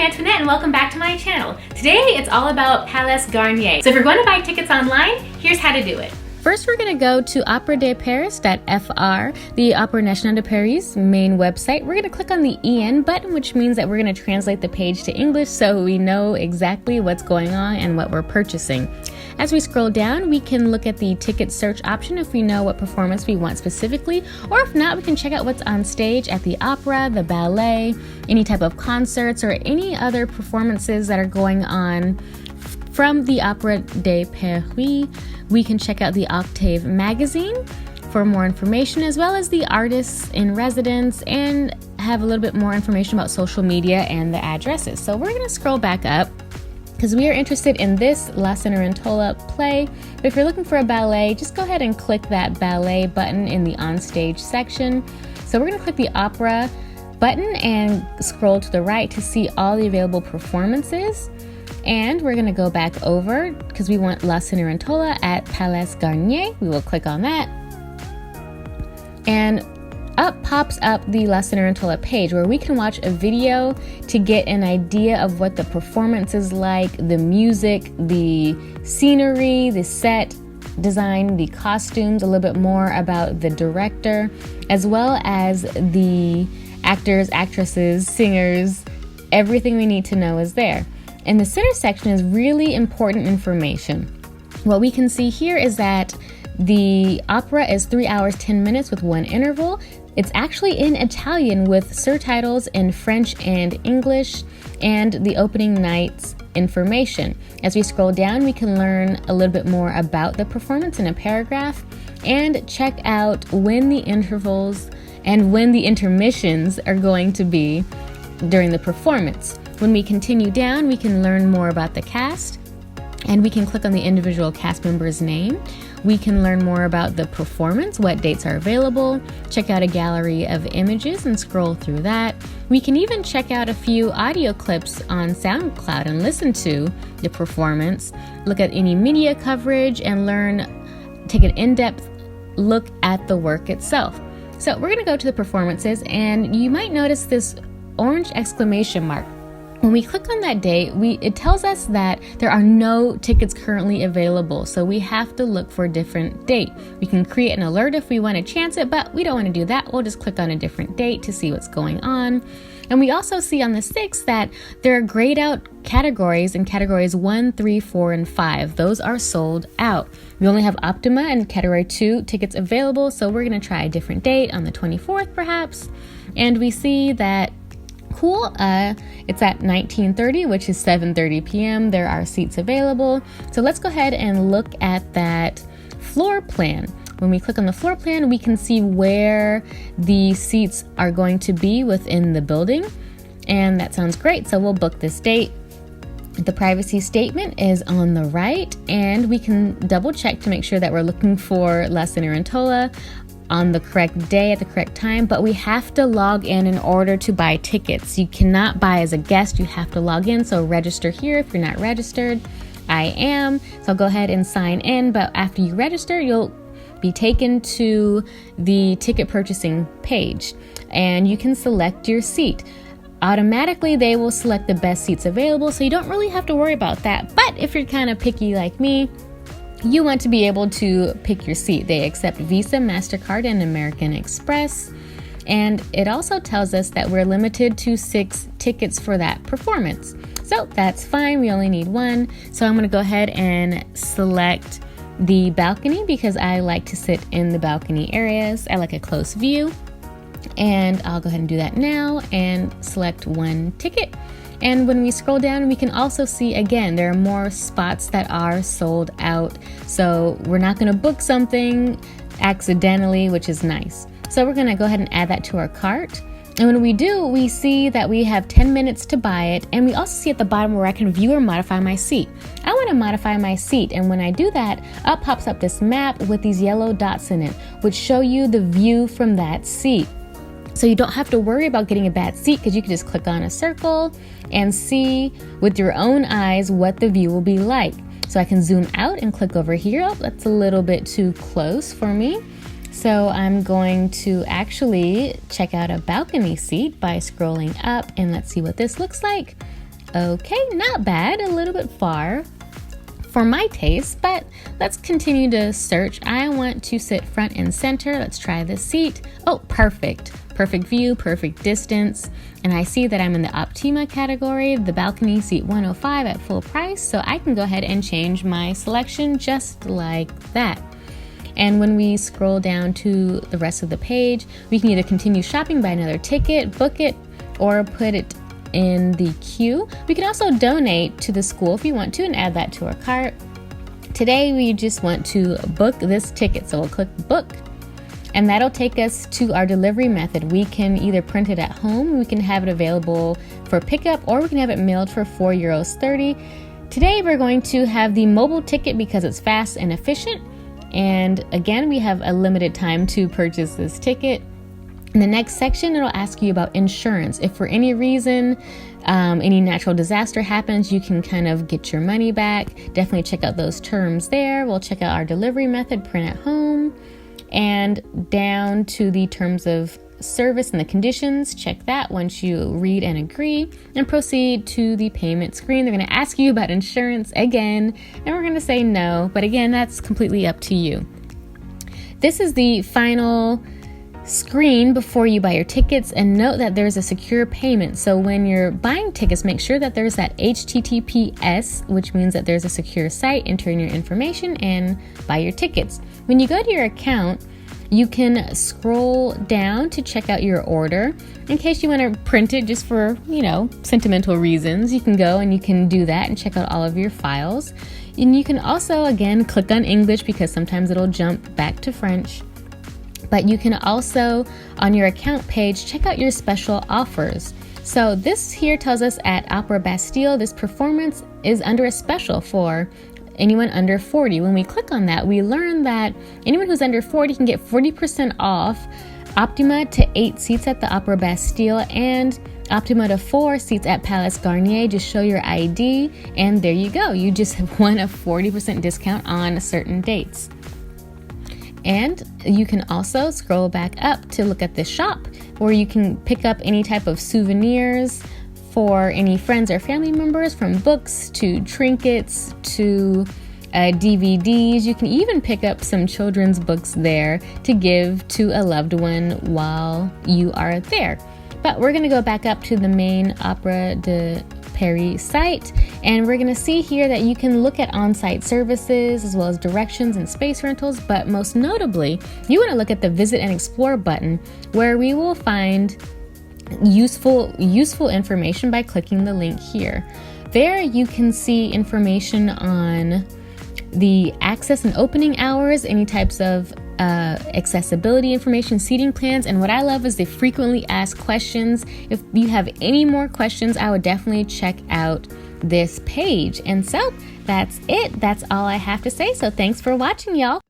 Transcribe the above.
Antoinette and welcome back to my channel. Today it's all about Palais Garnier. So if you're going to buy tickets online, here's how to do it. First, we're going to go to operadeparis.fr, the Opera Nationale de Paris main website. We're going to click on the EN button, which means that we're going to translate the page to English so we know exactly what's going on and what we're purchasing. As we scroll down, we can look at the ticket search option if we know what performance we want specifically, or if not, we can check out what's on stage at the opera, the ballet, any type of concerts, or any other performances that are going on from the Opera de Paris. We can check out the Octave magazine for more information, as well as the artists in residence, and have a little bit more information about social media and the addresses. So we're going to scroll back up because we are interested in this La Cenerentola play. But if you're looking for a ballet, just go ahead and click that ballet button in the onstage section. So we're going to click the opera button and scroll to the right to see all the available performances. And we're going to go back over because we want La Cenerentola at Palais Garnier. We will click on that. And up pops up the La Cenerentola page where we can watch a video to get an idea of what the performance is like, the music, the scenery, the set design, the costumes, a little bit more about the director, as well as the actors, actresses, singers. Everything we need to know is there. And the center section is really important information. What we can see here is that the opera is 3 hours, 10 minutes with one interval. It's actually in Italian with surtitles in French and English, and the opening night's information. As we scroll down, we can learn a little bit more about the performance in a paragraph and check out when the intervals and when the intermissions are going to be during the performance. When we continue down, we can learn more about the cast, and we can click on the individual cast member's name. We can learn more about the performance, what dates are available, check out a gallery of images and scroll through that. We can even check out a few audio clips on SoundCloud and listen to the performance, look at any media coverage, and take an in-depth look at the work itself. So we're going to go to the performances, and you might notice this orange exclamation mark. When we click on that date, it tells us that there are no tickets currently available, so we have to look for a different date. We can create an alert if we want to chance it, but we don't want to do that. We'll just click on a different date to see what's going on. And we also see on the 6th that there are grayed out categories in categories 1, 3, 4, and 5. Those are sold out. We only have Optima and category 2 tickets available, so we're going to try a different date on the 24th perhaps. And we see that cool, it's at 19:30, which is 7:30 p.m. There are seats available. So let's go ahead and look at that floor plan. When we click on the floor plan, we can see where the seats are going to be within the building. And that sounds great. So we'll book this date. The privacy statement is on the right, and we can double check to make sure that we're looking for La Cenerentola on the correct day at the correct time, but we have to log in order to buy tickets. You cannot buy as a guest, you have to log in, so register here if you're not registered. I am, so I'll go ahead and sign in, but after you register, you'll be taken to the ticket purchasing page, and you can select your seat. Automatically, they will select the best seats available, so you don't really have to worry about that, but if you're kind of picky like me, you want to be able to pick your seat. They accept Visa, MasterCard, and American Express. And it also tells us that we're limited to 6 tickets for that performance. So that's fine. We only need 1. So I'm going to go ahead and select the balcony because I like to sit in the balcony areas. I like a close view. And I'll go ahead and do that now and select 1 ticket. And when we scroll down, we can also see, again, there are more spots that are sold out. So we're not going to book something accidentally, which is nice. So we're going to go ahead and add that to our cart. And when we do, we see that we have 10 minutes to buy it. And we also see at the bottom where I can view or modify my seat. I want to modify my seat. And when I do that, up pops up this map with these yellow dots in it, which show you the view from that seat. So you don't have to worry about getting a bad seat because you can just click on a circle and see with your own eyes what the view will be like. So I can zoom out and click over here. Oh, that's a little bit too close for me. So I'm going to actually check out a balcony seat by scrolling up, and let's see what this looks like. Okay, not bad, a little bit far for my taste, but let's continue to search. I want to sit front and center. Let's try this seat. Oh, perfect. Perfect view, perfect distance. And I see that I'm in the Optima category, the balcony seat 105 at full price. So I can go ahead and change my selection just like that. And when we scroll down to the rest of the page, we can either continue shopping, buy another ticket, book it, or put it in the queue. We can also donate to the school if you want to and add that to our cart. Today we just want to book this ticket, so we'll click book, and that'll take us to our delivery method. We can either print it at home, we can have it available for pickup, or we can have it mailed for €4.30. Today we're going to have the mobile ticket because it's fast and efficient, and again we have a limited time to purchase this ticket. In the next section, it'll ask you about insurance. If for any reason, any natural disaster happens, you can kind of get your money back. Definitely check out those terms there. We'll check out our delivery method, print at home, and down to the terms of service and the conditions. Check that once you read and agree, and proceed to the payment screen. They're going to ask you about insurance again, and we're going to say no, but again, that's completely up to you. This is the final screen before you buy your tickets, and note that there's a secure payment. So when you're buying tickets, make sure that there's that HTTPS, which means that there's a secure site. Enter in your information and buy your tickets. When you go to your account, you can scroll down to check out your order. In case you want to print it just for, sentimental reasons, you can go and you can do that and check out all of your files. And you can also, again, click on English because sometimes it'll jump back to French. But you can also, on your account page, check out your special offers. So this here tells us at Opera Bastille, this performance is under a special for anyone under 40. When we click on that, we learn that anyone who's under 40 can get 40% off Optima to 8 seats at the Opera Bastille and Optima to 4 seats at Palais Garnier. Just show your ID and there you go. You just have won a 40% discount on certain dates. And you can also scroll back up to look at the shop where you can pick up any type of souvenirs for any friends or family members, from books to trinkets to DVDs. You can even pick up some children's books there to give to a loved one while you are there. But we're going to go back up to the main Opera de Paris site, and we're going to see here that you can look at on-site services as well as directions and space rentals, but most notably, you want to look at the Visit and Explore button, where we will find useful information by clicking the link here. There you can see information on the access and opening hours, any types of accessibility information, seating plans, and what I love is the frequently asked questions. If you have any more questions, I would definitely check out this page. And so that's it. That's all I have to say. So thanks for watching, y'all.